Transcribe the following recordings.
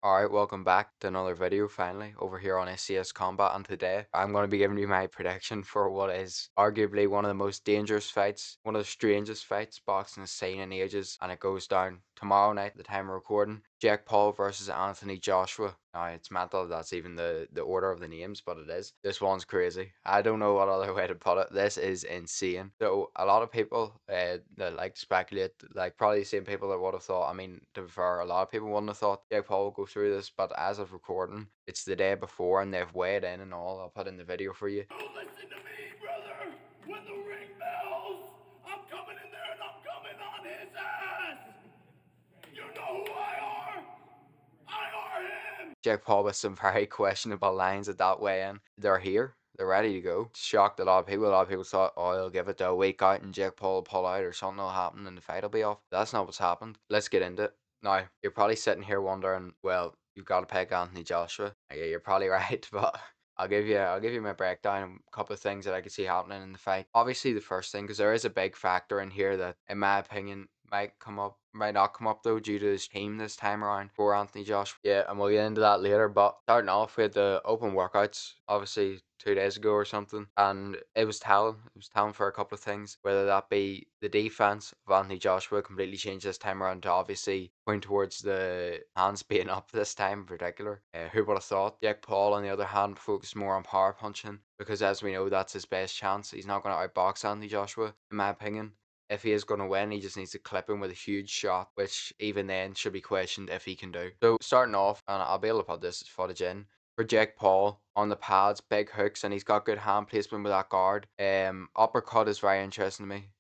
Alright, welcome back to another video finally over here on SCS Combat, and today I'm going to be giving you my prediction for what is arguably one of the most dangerous fights, one of the strangest fights boxing has seen in ages, and it goes down tomorrow night at the time of recording. Jake Paul versus Anthony Joshua. Now, it's mental that's even the order of the names, but it is. This one's crazy. I don't know what other way to put it. This is insane. So, a lot of people that like to speculate, like probably the same people that would have thought, I mean, to be fair, a lot of people wouldn't have thought Jake Paul would go through this, but as of recording, it's the day before and they've weighed in and all. I'll put in the video for you. You listen to me, brother! When the ring bells, I'm coming in there and I'm coming on his ass! You know who I are? I are him! Jake Paul with some very questionable lines at that weigh-in. They're here. They're ready to go. Shocked a lot of people. A lot of people thought, oh, he'll give it a week out and Jake Paul will pull out or something will happen and the fight will be off. That's not what's happened. Let's get into it. Now, you're probably sitting here wondering, well, you've got to pick Anthony Joshua. Yeah, you're probably right, but I'll give you my breakdown and a couple of things that I could see happening in the fight. Obviously, the first thing, because there is a big factor in here that, in my opinion, might not come up though due to his team this time around for Anthony Joshua. Yeah, and we'll get into that later. But starting off with the open workouts, obviously 2 days ago or something, and it was telling. It was telling for a couple of things, whether that be the defense of Anthony Joshua completely changed this time around to obviously point towards the hands being up this time in particular. Who would have thought? Jake Paul, on the other hand, focused more on power punching because, as we know, that's his best chance. He's not going to outbox Anthony Joshua, in my opinion. If he is going to win, he just needs to clip him with a huge shot, which even then should be questioned if he can do. So starting off, and I'll be able to put this footage in, for Jake Paul on the pads, big hooks, and he's got good hand placement with that guard. Uppercut is very interesting to me.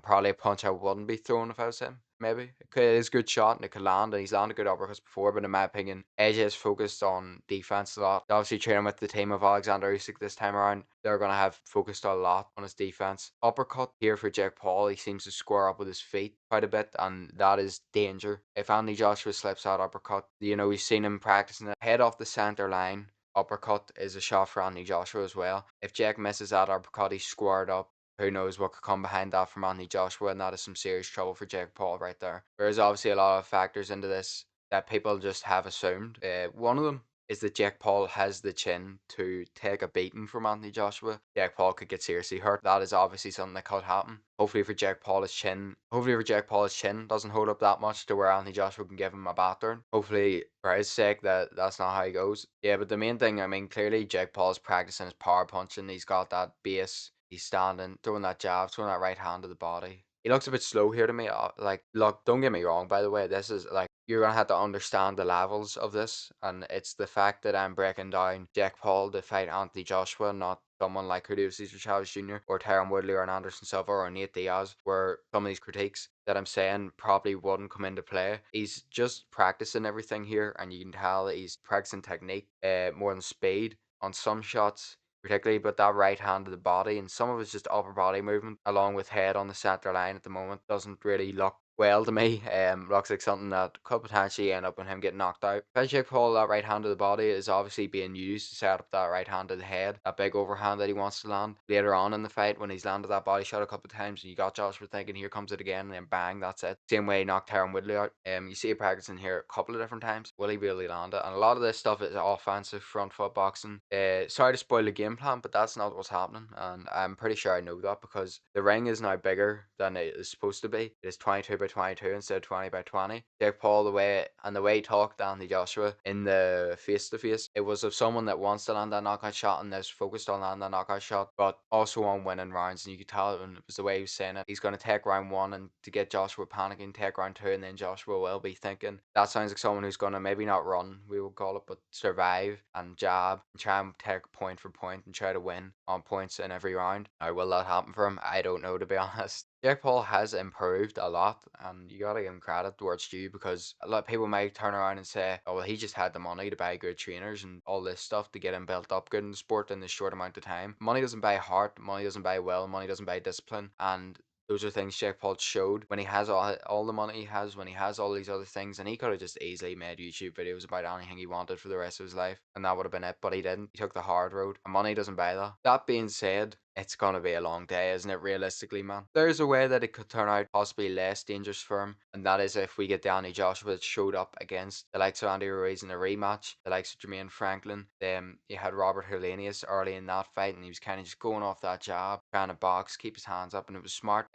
Probably a punch I wouldn't be throwing if I was him. Maybe it is a good shot and it could land, and he's landed good uppercuts before. But in my opinion, AJ is focused on defense a lot. Obviously, training with the team of Alexander Usyk this time around, they're gonna have focused a lot on his defense. Uppercut here for Jake Paul. He seems to square up with his feet quite a bit, and that is danger. If Anthony Joshua slips that uppercut, we've seen him practicing it. Head off the center line. Uppercut is a shot for Anthony Joshua as well. If Jake misses that uppercut, he's squared up. Who knows what could come behind that from Anthony Joshua, and that is some serious trouble for Jake Paul right there. There's obviously a lot of factors into this that people just have assumed. One of them is that Jake Paul has the chin to take a beating from Anthony Joshua. Jake Paul could get seriously hurt. That is obviously something that could happen. Hopefully for Jake Paul, his chin doesn't hold up that much to where Anthony Joshua can give him a battering. Hopefully, for his sake, that's not how he goes. Yeah, but the main thing, I mean, clearly Jake Paul's practicing his power punching. He's got that base. He's standing, throwing that jab, throwing that right hand to the body. He looks a bit slow here to me. Like, look, don't get me wrong, by the way. This is like, you're going to have to understand the levels of this. And it's the fact that I'm breaking down Jake Paul to fight Anthony Joshua, not someone like Julio Cesar Chavez Jr. or Tyron Woodley or an Anderson Silva or Nate Diaz, where some of these critiques that I'm saying probably wouldn't come into play. He's just practicing everything here, and you can tell that he's practicing technique more than speed on some shots particularly, but that right hand to the body and some of it's just upper body movement along with head on the center line at the moment doesn't really look well to me. Looks like something that could potentially end up in him getting knocked out. If Jake Paul, that right hand to the body is obviously being used to set up that right hand to the head, that big overhand that he wants to land later on in the fight when he's landed that body shot a couple of times and you got Joshua thinking here comes it again and then bang, that's it. Same way he knocked Tyron Woodley out. You see it practicing here a couple of different times. Will he really land it? And a lot of this stuff is offensive front foot boxing. Sorry to spoil the game plan, but that's not what's happening, and I'm pretty sure I know that because the ring is now bigger than it is supposed to be. It is 22 by 22 instead of 20 by 20. Jake Paul, the way he talked to Anthony Joshua in the face to face, it was of someone that wants to land that knockout shot and is focused on landing that knockout shot, but also on winning rounds. And you could tell it, and it was the way he was saying it. He's going to take round one and to get Joshua panicking, take round two, and then Joshua will be thinking that sounds like someone who's going to maybe not run, we will call it, but survive and jab and try and take point for point and try to win on points in every round. Now, will that happen for him? I don't know, to be honest. Jake Paul has improved a lot, and you gotta give him credit towards due because a lot of people might turn around and say, "Oh, well, he just had the money to buy good trainers and all this stuff to get him built up good in the sport in this short amount of time." Money doesn't buy heart, money doesn't buy will, money doesn't buy discipline, and those are things Jake Paul showed when he has all the money he has, when he has all these other things, and he could have just easily made YouTube videos about anything he wanted for the rest of his life, and that would have been it, but he didn't. He took the hard road, and money doesn't buy that. That being said, it's gonna be a long day, isn't it, realistically, man? There's a way that it could turn out possibly less dangerous for him, and that is if we get Danny Joshua that showed up against the likes of Andy Ruiz in a rematch, the likes of Jermaine Franklin. Then you had Robert Helenius early in that fight, and he was kind of just going off that jab, trying to box, keep his hands up, and it was smart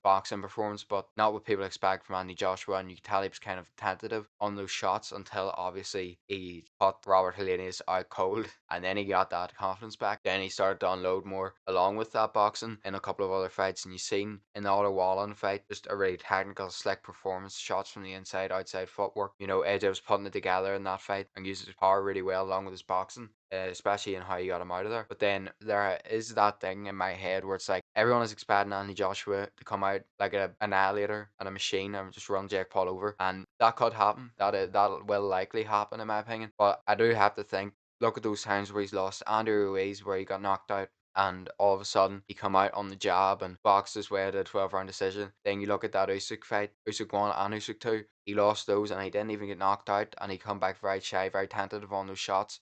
boxing performance, but not what people expect from Andy Joshua, and you could tell he was kind of tentative on those shots until obviously he caught Robert Helenius out cold, and then he got that confidence back. Then he started to unload more along with that boxing in a couple of other fights, and you've seen in the Otto Wallen fight just a really technical, slick performance, shots from the inside, outside footwork. You know, AJ was putting it together in that fight and used his power really well along with his boxing. Especially in how he got him out of there. But then there is that thing in my head where it's like everyone is expecting Anthony Joshua to come out like an annihilator and a machine and just run Jake Paul over, and that could happen. That will likely happen in my opinion. But I do have to think. Look at those times where he's lost Andy Ruiz, where he got knocked out, and all of a sudden he come out on the jab and boxed his way to a 12-round decision. Then you look at that Usyk fight, Usyk 1 and Usyk 2. He lost those and he didn't even get knocked out, and he come back very shy, very tentative on those shots.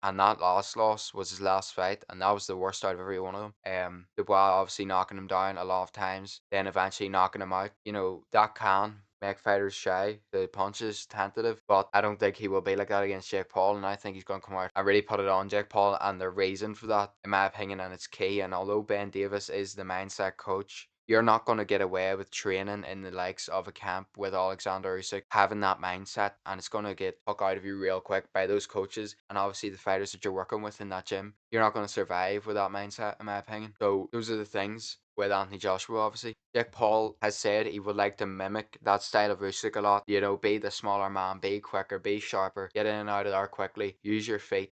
And that last loss was his last fight, and that was the worst out of every one of them. Dubois obviously knocking him down a lot of times, then eventually knocking him out. You know, that can make fighters shy. The punches tentative, but I don't think he will be like that against Jake Paul, and I think he's going to come out and really put it on Jake Paul. And the reason for that, in my opinion, and it's key. And although Ben Davis is the mindset coach, you're not going to get away with training in the likes of a camp with Alexander Usyk having that mindset, and it's going to get took out of you real quick by those coaches and obviously the fighters that you're working with in that gym. You're not going to survive with that mindset, in my opinion. So those are the things with Anthony Joshua, obviously. Jake Paul has said he would like to mimic that style of Usyk a lot. You know, be the smaller man, be quicker, be sharper, get in and out of there quickly, use your feet.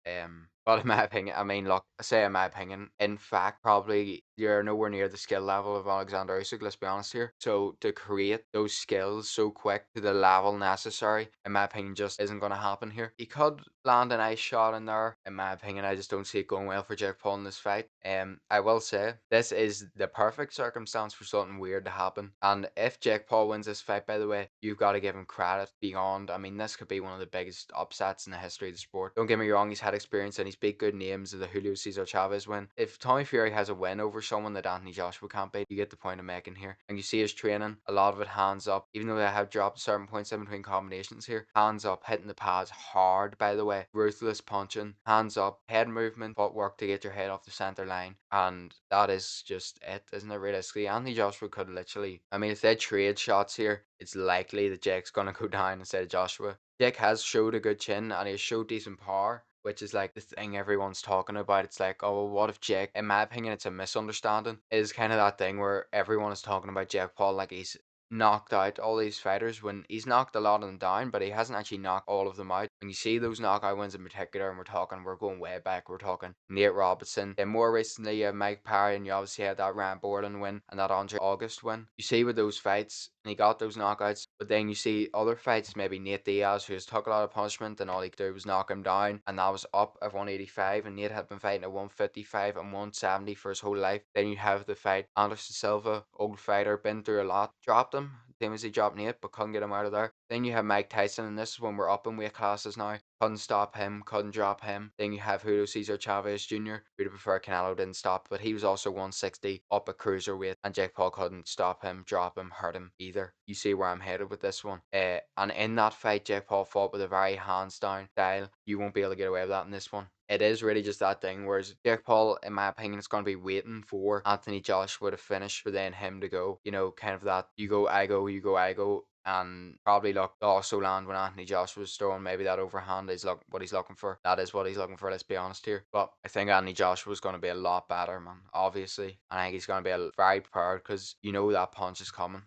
But in my opinion, I mean, look, I say in my opinion, in fact, probably you're nowhere near the skill level of Alexander Usyk, let's be honest here. So to create those skills so quick to the level necessary, in my opinion, just isn't going to happen here. He could land a nice shot in there. In my opinion, I just don't see it going well for Jake Paul in this fight. I will say, this is the perfect circumstance for something weird to happen. And if Jake Paul wins this fight, by the way, you've got to give him credit beyond. I mean, this could be one of the biggest upsets in the history of the sport. Don't get me wrong, he's had experience and he's beat good names of the Julio Cesar Chavez win. If Tommy Fury has a win over someone that Anthony Joshua can't beat, you get the point I'm making here. And you see his training, a lot of it hands up, even though they have dropped certain points in between combinations here. Hands up, hitting the pads hard, by the way. Ruthless punching, hands up, head movement, footwork to get your head off the center line. And that is just it, isn't it, realistically? Anthony Joshua could literally, I mean, if they trade shots here, it's likely that Jake's going to go down instead of Joshua. Jake has showed a good chin and he has showed decent power, which is like the thing everyone's talking about. It's like, oh, well, what if Jake, in my opinion, it's a misunderstanding. It is kind of that thing where everyone is talking about Jake Paul like he's knocked out all these fighters when he's knocked a lot of them down, but he hasn't actually knocked all of them out. When you see those knockout wins in particular, and we're going way back, we're talking Nate Robinson, and more recently Mike Parry, and you obviously had that Ryan Borland win and that Andre August win. You see with those fights, and he got those knockouts, but then you see other fights, maybe Nate Diaz, who has took a lot of punishment, and all he could do was knock him down, and that was up at 185, and Nate had been fighting at 155 and 170 for his whole life. Then you have the fight Anderson Silva, old fighter, been through a lot, dropped him, same as he dropped Nate, but couldn't get him out of there. Then you have Mike Tyson, and this is when we're up in weight classes now. Couldn't stop him, couldn't drop him. Then you have Julio Cesar Chavez Jr., who'd have preferred Canelo didn't stop, but he was also 160 up at cruiserweight, and Jake Paul couldn't stop him, drop him, hurt him either. You see where I'm headed with this one. And in that fight, Jake Paul fought with a very hands down style. You won't be able to get away with that in this one. It is really just that thing. Whereas Jake Paul, in my opinion, is going to be waiting for Anthony Joshua to finish for then him to go. You know, kind of that you go, I go, you go, I go. And probably look also land when Anthony Joshua's throwing maybe that overhand is what he's looking for. That is what he's looking for, let's be honest here. But I think Anthony Joshua's going to be a lot better, man, obviously. And I think he's going to be very prepared because you know that punch is coming.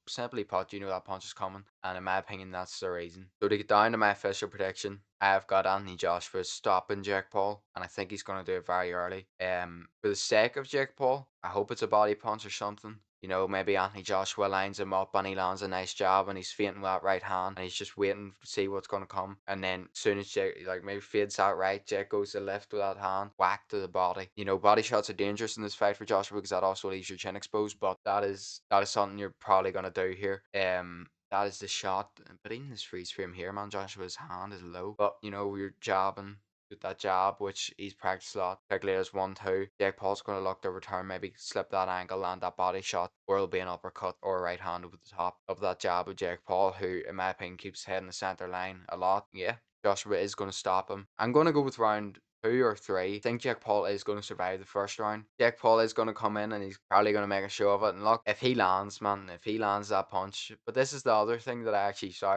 Simply put, you know that punch is coming. And in my opinion, that's the reason. So to get down to my official prediction, I've got Anthony Joshua stopping Jake Paul, and I think he's going to do it very early. For the sake of Jake Paul, I hope it's a body punch or something. You know, maybe Anthony Joshua lines him up and he lands a nice jab and he's feinting with that right hand and he's just waiting to see what's going to come. And then as soon as Jake, like maybe fades that right, Jake goes to left with that hand, whack to the body. You know, body shots are dangerous in this fight for Joshua because that also leaves your chin exposed, but that is something you're probably going to do here. That is the shot. But even this freeze frame here, man, Joshua's hand is low. But, you know, you're jabbing. with that jab, which he's practiced a lot. Particularly as 1-2. Jake Paul's going to look to return, maybe slip that angle, land that body shot, or it'll be an uppercut or a right hand over the top of that jab of Jake Paul, who, in my opinion, keeps his head in the center line a lot. Yeah, Joshua is going to stop him. I'm going to go with round 2 or 3. I think Jake Paul is going to survive the first round. Jake Paul is going to come in and he's probably going to make a show of it. And look, if he lands, man, if he lands that punch. But this is the other thing that I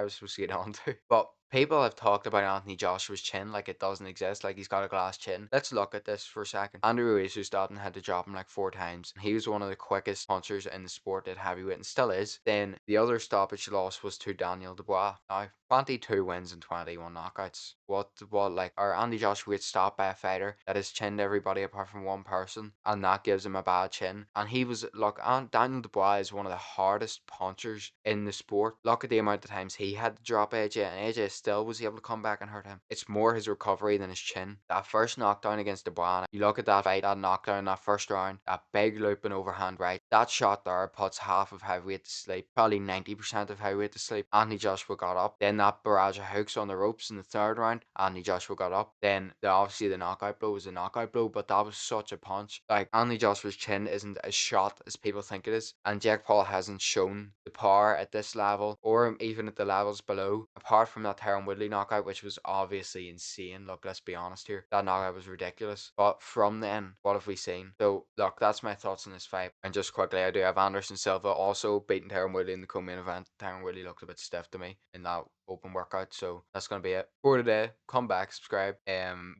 was supposed to get on to. But people have talked about Anthony Joshua's chin like it doesn't exist, like he's got a glass chin. Let's look at this for a second. Andy Ruiz, who's Dalton, had to drop him like 4 times. He was one of the quickest punchers in the sport at heavyweight and still is. Then the other stoppage loss was to Daniel Dubois. Now, 22 wins and 21 knockouts. Like, are Andy Joshua gets stopped by a fighter that has chinned everybody apart from one person, and that gives him a bad chin? And he was, look, Daniel Dubois is one of the hardest punchers in the sport. Look at the amount of times he had to drop AJ, and AJ still was able to come back and hurt him. It's more his recovery than his chin. That first knockdown against Dubois, you look at that fight, that knockdown, that first round, that big looping overhand right, that shot there puts half of heavyweight to sleep, probably 90% of heavyweight to sleep. Anthony Joshua got up. Then that barrage of hooks on the ropes in the third round, Anthony Joshua got up. Then obviously the knockout blow was a knockout blow, but that was such a punch. Like, Anthony Joshua's chin isn't as shot as people think it is, and Jake Paul hasn't shown the power at this level or even at the levels below, apart from that Tyron Woodley knockout, which was obviously insane. Look, let's be honest here, that knockout was ridiculous. But from then, what have we seen? So look, that's my thoughts on this fight. And just quickly, I do have Anderson Silva also beating Tyron Woodley in the co-main event. Tyron Woodley looked a bit stiff to me in that open workout. So that's gonna be it for today. Come back, subscribe.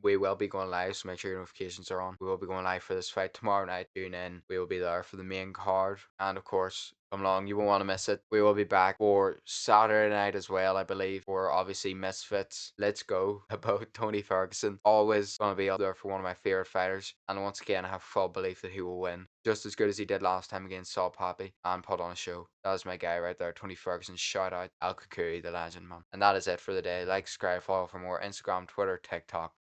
We will be going live, so make sure your notifications are on. We will be going live for this fight tomorrow night. Tune in. We will be there for the main card, and of course, come along, you won't want to miss it. We will be back for Saturday night as well, I believe, for obviously Misfits. Let's go about Tony Ferguson. Always gonna be up there for one of my favorite fighters, and once again, I have full belief that he will win just as good as he did last time against Saul Pappy and put on a show. That was my guy right there, Tony Ferguson. Shout out Al Kukuri, the legend, man. And that is it for the day. Like, subscribe, follow for more. Instagram, Twitter, TikTok.